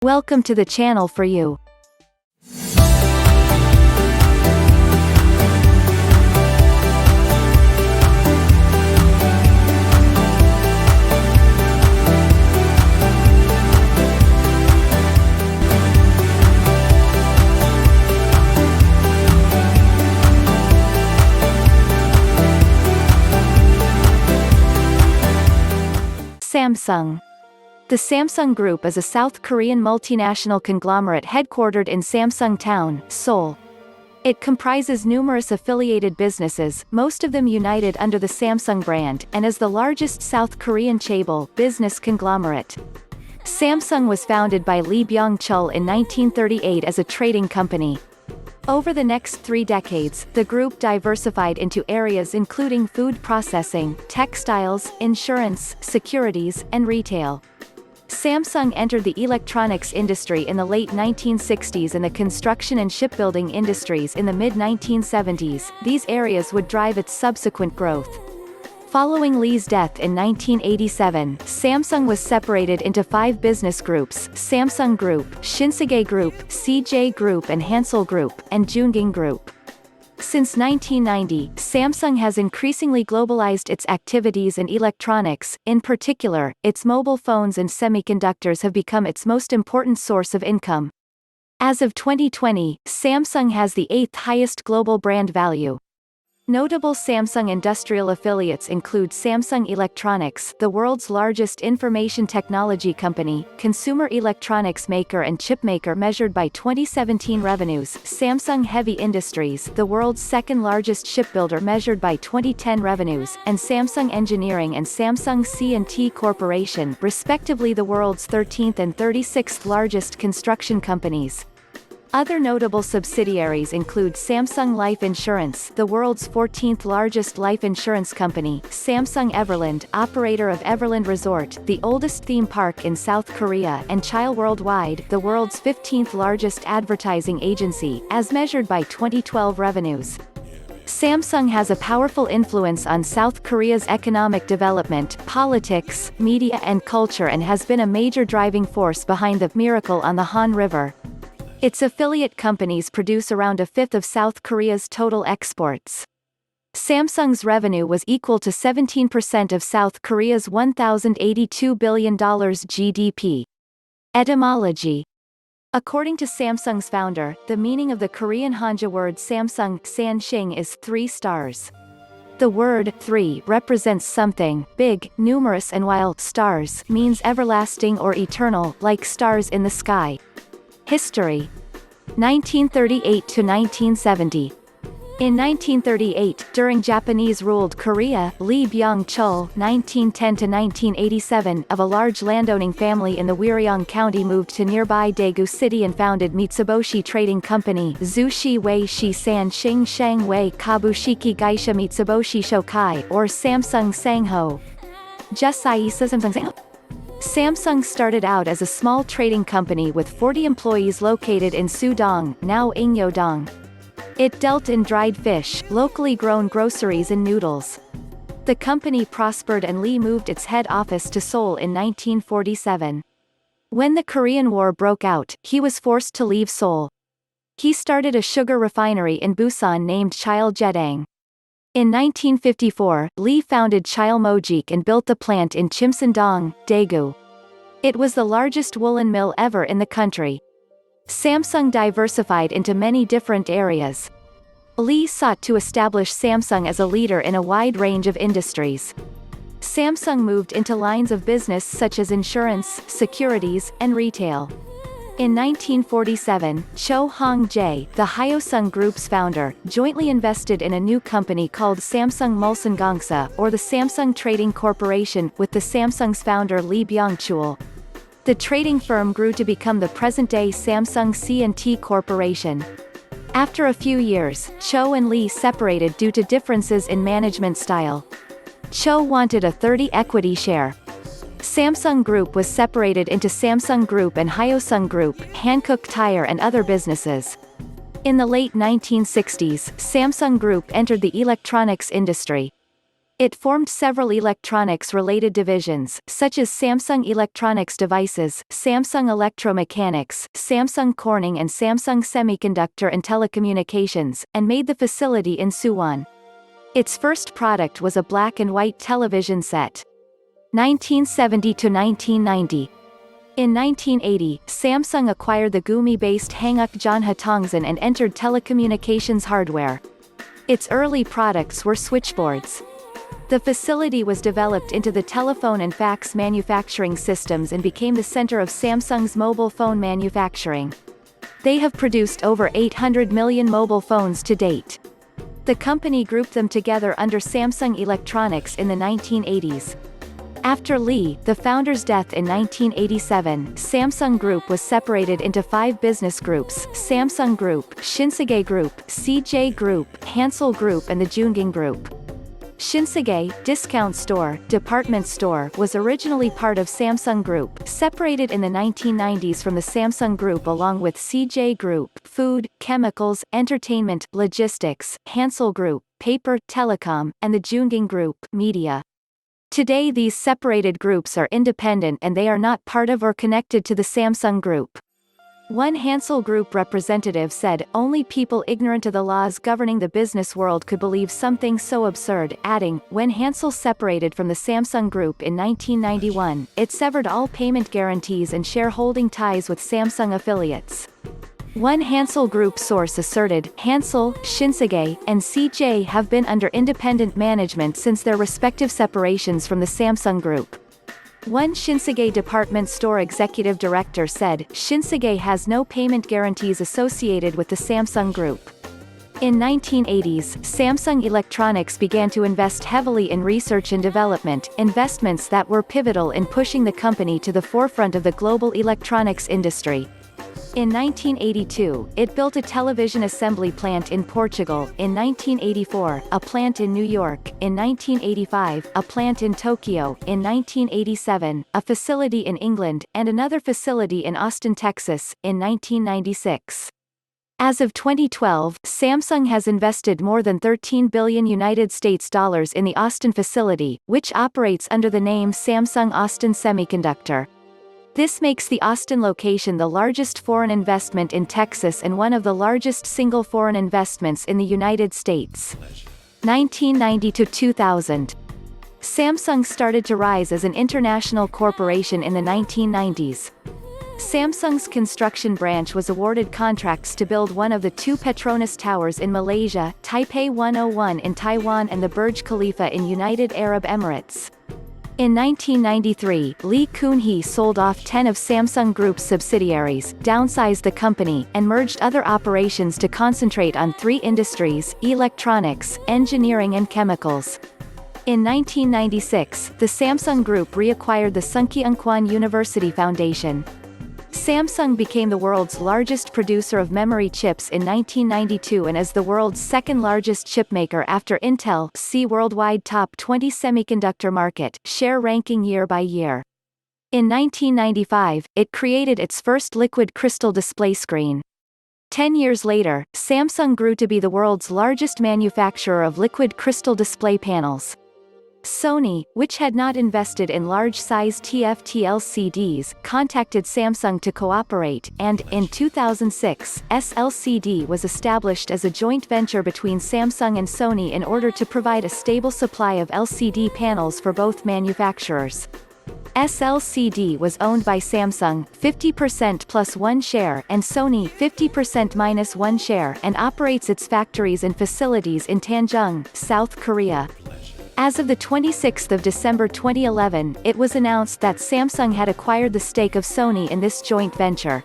Welcome to the channel for you. Samsung. The Samsung Group is a South Korean multinational conglomerate headquartered in Samsung Town, Seoul. It comprises numerous affiliated businesses, most of them united under the Samsung brand, and is the largest South Korean chaebol business conglomerate. Samsung was founded by Lee Byung-chul in 1938 as a trading company. Over the next 3 decades, the group diversified into areas including food processing, textiles, insurance, securities, and retail. Samsung entered the electronics industry in the late 1960s and the construction and shipbuilding industries in the mid-1970s. These areas would drive its subsequent growth. Following Lee's death in 1987, Samsung was separated into 5 business groups: Samsung Group, Shinsegae Group, CJ Group and Hansol Group, and Joongang Group. Since 1990, Samsung has increasingly globalized its activities, and electronics, in particular, its mobile phones and semiconductors, have become its most important source of income. As of 2020, Samsung has the 8th highest global brand value. Notable Samsung industrial affiliates include Samsung Electronics, the world's largest information technology company, consumer electronics maker and chipmaker measured by 2017 revenues; Samsung Heavy Industries, the world's 2nd largest shipbuilder measured by 2010 revenues; and Samsung Engineering and Samsung C&T Corporation, respectively the world's 13th and 36th largest construction companies. Other notable subsidiaries include Samsung Life Insurance, the world's 14th largest life insurance company; Samsung Everland, operator of Everland Resort, the oldest theme park in South Korea; and Chile Worldwide, the world's 15th largest advertising agency, as measured by 2012 revenues. Samsung has a powerful influence on South Korea's economic development, politics, media and culture, and has been a major driving force behind the "Miracle on the Han River." Its affiliate companies produce around a fifth of South Korea's total exports. Samsung's revenue was equal to 17% of South Korea's $1,082 billion GDP. Etymology. According to Samsung's founder, the meaning of the Korean Hanja word Samsung Sanshing is 3 stars. The word 3 represents something big, numerous, and while stars means everlasting or eternal, like stars in the sky. History. 1938 to 1970. In 1938, during Japanese-ruled Korea, Lee Byung-chul (1910 to 1987) of a large landowning family in the Gyeongsang County moved to nearby Daegu City and founded Mitsubishi Trading Company Zushi Wei Shi San Xing Sheng Wei Kabushiki Gaisha Mitsubishi Shokai, or Samsung Sangho. Samsung started out as a small trading company with 40 employees located in Sudong, now Ingyodong. It dealt in dried fish, locally grown groceries and noodles. The company prospered and Lee moved its head office to Seoul in 1947. When the Korean War broke out, he was forced to leave Seoul. He started a sugar refinery in Busan named Cheiljedang. In 1954, Lee founded Cheilmojik and built the plant in Chimsandong, Daegu. It was the largest woolen mill ever in the country. Samsung diversified into many different areas. Lee sought to establish Samsung as a leader in a wide range of industries. Samsung moved into lines of business such as insurance, securities, and retail. In 1947, Cho Hong-jae, the Hyosung Group's founder, jointly invested in a new company called Samsung Multinational, or the Samsung Trading Corporation, with the Samsung's founder Lee Byung-chul. The trading firm grew to become the present-day Samsung C&T Corporation. After a few years, Cho and Lee separated due to differences in management style. Cho wanted a 30 equity share. Samsung Group was separated into Samsung Group and Hyosung Group, Hankook Tire and other businesses. In the late 1960s, Samsung Group entered the electronics industry. It formed several electronics-related divisions, such as Samsung Electronics Devices, Samsung Electromechanics, Samsung Corning and Samsung Semiconductor and Telecommunications, and made the facility in Suwon. Its first product was a black and white television set. 1970 to 1990. In 1980, Samsung acquired the Gumi-based Hanguk Jeonhatongsan and entered telecommunications hardware. Its early products were switchboards. The facility was developed into the telephone and fax manufacturing systems and became the center of Samsung's mobile phone manufacturing. They have produced over 800 million mobile phones to date. The company grouped them together under Samsung Electronics in the 1980s. After Lee, the founder's death in 1987, Samsung Group was separated into 5 business groups: Samsung Group, Shinsegae Group, CJ Group, Hansol Group and the Joongang Group. Shinsegae, discount store, department store, was originally part of Samsung Group, separated in the 1990s from the Samsung Group along with CJ Group, food, chemicals, entertainment, logistics, Hansol Group, paper, telecom, and the Joongang Group, media. Today these separated groups are independent and they are not part of or connected to the Samsung Group. One Hansol Group representative said, "Only people ignorant of the laws governing the business world could believe something so absurd," adding, "When Hansol separated from the Samsung Group in 1991, it severed all payment guarantees and shareholding ties with Samsung affiliates." One Hansol Group source asserted, "Hansol, Shinsegae, and CJ have been under independent management since their respective separations from the Samsung Group." One Shinsegae department store executive director said, "Shinsegae has no payment guarantees associated with the Samsung Group." In 1980s, Samsung Electronics began to invest heavily in research and development, investments that were pivotal in pushing the company to the forefront of the global electronics industry. In 1982, it built a television assembly plant in Portugal, in 1984, a plant in New York, in 1985, a plant in Tokyo, in 1987, a facility in England, and another facility in Austin, Texas, in 1996. As of 2012, Samsung has invested more than $13 billion in the Austin facility, which operates under the name Samsung Austin Semiconductor. This makes the Austin location the largest foreign investment in Texas and one of the largest single foreign investments in the United States. 1990 to 2000. Samsung started to rise as an international corporation in the 1990s. Samsung's construction branch was awarded contracts to build one of the 2 Petronas Towers in Malaysia, Taipei 101 in Taiwan and the Burj Khalifa in United Arab Emirates. In 1993, Lee Kun-hee sold off 10 of Samsung Group's subsidiaries, downsized the company, and merged other operations to concentrate on 3 industries: electronics, engineering and chemicals. In 1996, the Samsung Group reacquired the Sungkyunkwan University Foundation. Samsung became the world's largest producer of memory chips in 1992 and is the world's second-largest chipmaker after Intel. See Worldwide Top 20 Semiconductor Market Share ranking year by year. In 1995, it created its first liquid crystal display screen. 10 years later, Samsung grew to be the world's largest manufacturer of liquid crystal display panels. Sony, which had not invested in large-size TFT LCDs, contacted Samsung to cooperate, and, in 2006, SLCD was established as a joint venture between Samsung and Sony in order to provide a stable supply of LCD panels for both manufacturers. SLCD was owned by Samsung 50% plus 1 share and Sony 50% minus 1 share and operates its factories and facilities in Tanjung, South Korea. As of the 26th of December 2011, it was announced that Samsung had acquired the stake of Sony in this joint venture.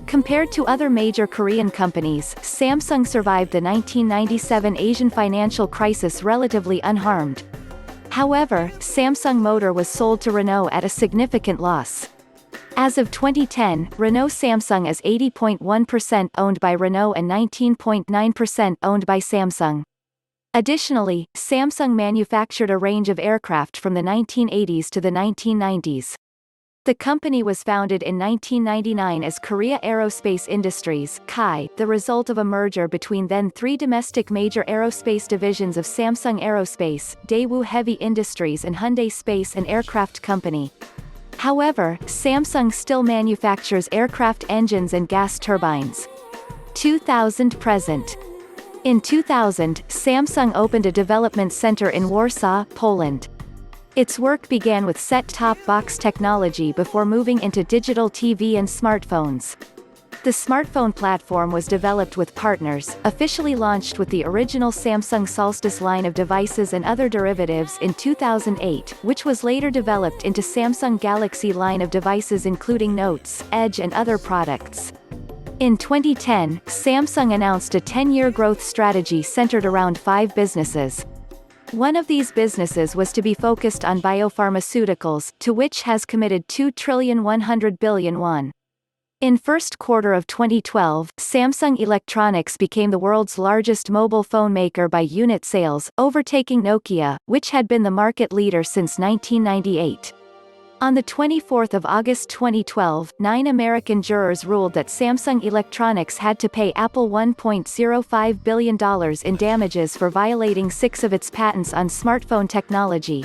Compared to other major Korean companies, Samsung survived the 1997 Asian financial crisis relatively unharmed. However, Samsung Motor was sold to Renault at a significant loss. As of 2010, Renault Samsung is 80.1% owned by Renault and 19.9% owned by Samsung. Additionally, Samsung manufactured a range of aircraft from the 1980s to the 1990s. The company was founded in 1999 as Korea Aerospace Industries (KAI), the result of a merger between then three domestic major aerospace divisions of Samsung Aerospace, Daewoo Heavy Industries and Hyundai Space and Aircraft Company. However, Samsung still manufactures aircraft engines and gas turbines. 2000-present. In 2000, Samsung opened a development center in Warsaw, Poland. Its work began with set-top box technology before moving into digital TV and smartphones. The smartphone platform was developed with partners, officially launched with the original Samsung Solstice line of devices and other derivatives in 2008, which was later developed into Samsung Galaxy line of devices including Notes, Edge and other products. In 2010, Samsung announced a 10-year growth strategy centered around 5 businesses. One of these businesses was to be focused on biopharmaceuticals, to which has committed 2,100 billion won. In first quarter of 2012, Samsung Electronics became the world's largest mobile phone maker by unit sales, overtaking Nokia, which had been the market leader since 1998. On 24 August 2012, 9 American jurors ruled that Samsung Electronics had to pay Apple $1.05 billion in damages for violating 6 of its patents on smartphone technology.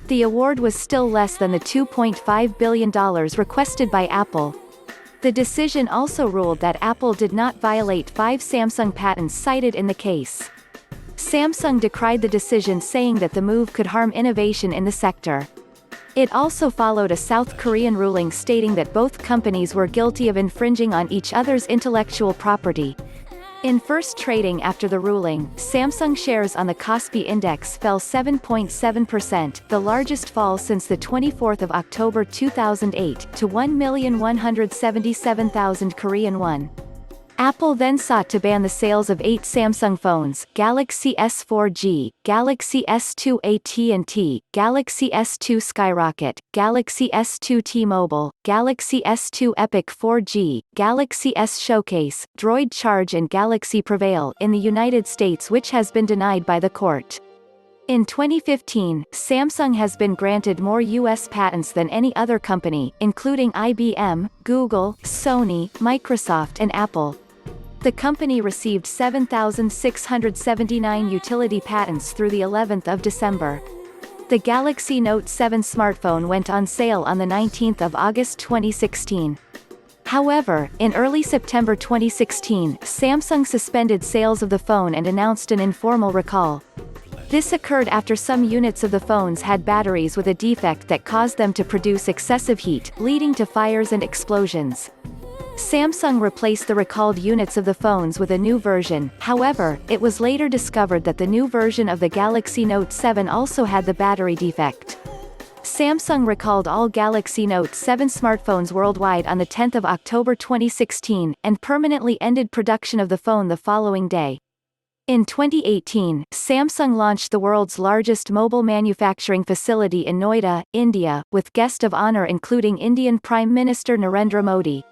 The award was still less than the $2.5 billion requested by Apple. The decision also ruled that Apple did not violate 5 Samsung patents cited in the case. Samsung decried the decision, saying that the move could harm innovation in the sector. It also followed a South Korean ruling stating that both companies were guilty of infringing on each other's intellectual property. In first trading after the ruling, Samsung shares on the Kospi Index fell 7.7%, the largest fall since 24 October 2008, to 1,177,000 Korean won. Apple then sought to ban the sales of 8 Samsung phones: Galaxy S4G, Galaxy S2 AT&T, Galaxy S2 Skyrocket, Galaxy S2 T-Mobile, Galaxy S2 Epic 4G, Galaxy S Showcase, Droid Charge and Galaxy Prevail in the United States, which has been denied by the court. In 2015, Samsung has been granted more U.S. patents than any other company, including IBM, Google, Sony, Microsoft and Apple. The company received 7,679 utility patents through the 11th of December. The Galaxy Note 7 smartphone went on sale on the 19th of August 2016. However, in early September 2016, Samsung suspended sales of the phone and announced an informal recall. This occurred after some units of the phones had batteries with a defect that caused them to produce excessive heat, leading to fires and explosions. Samsung replaced the recalled units of the phones with a new version, however, it was later discovered that the new version of the Galaxy Note 7 also had the battery defect. Samsung recalled all Galaxy Note 7 smartphones worldwide on 10 October 2016, and permanently ended production of the phone the following day. In 2018, Samsung launched the world's largest mobile manufacturing facility in Noida, India, with guest of honor including Indian Prime Minister Narendra Modi.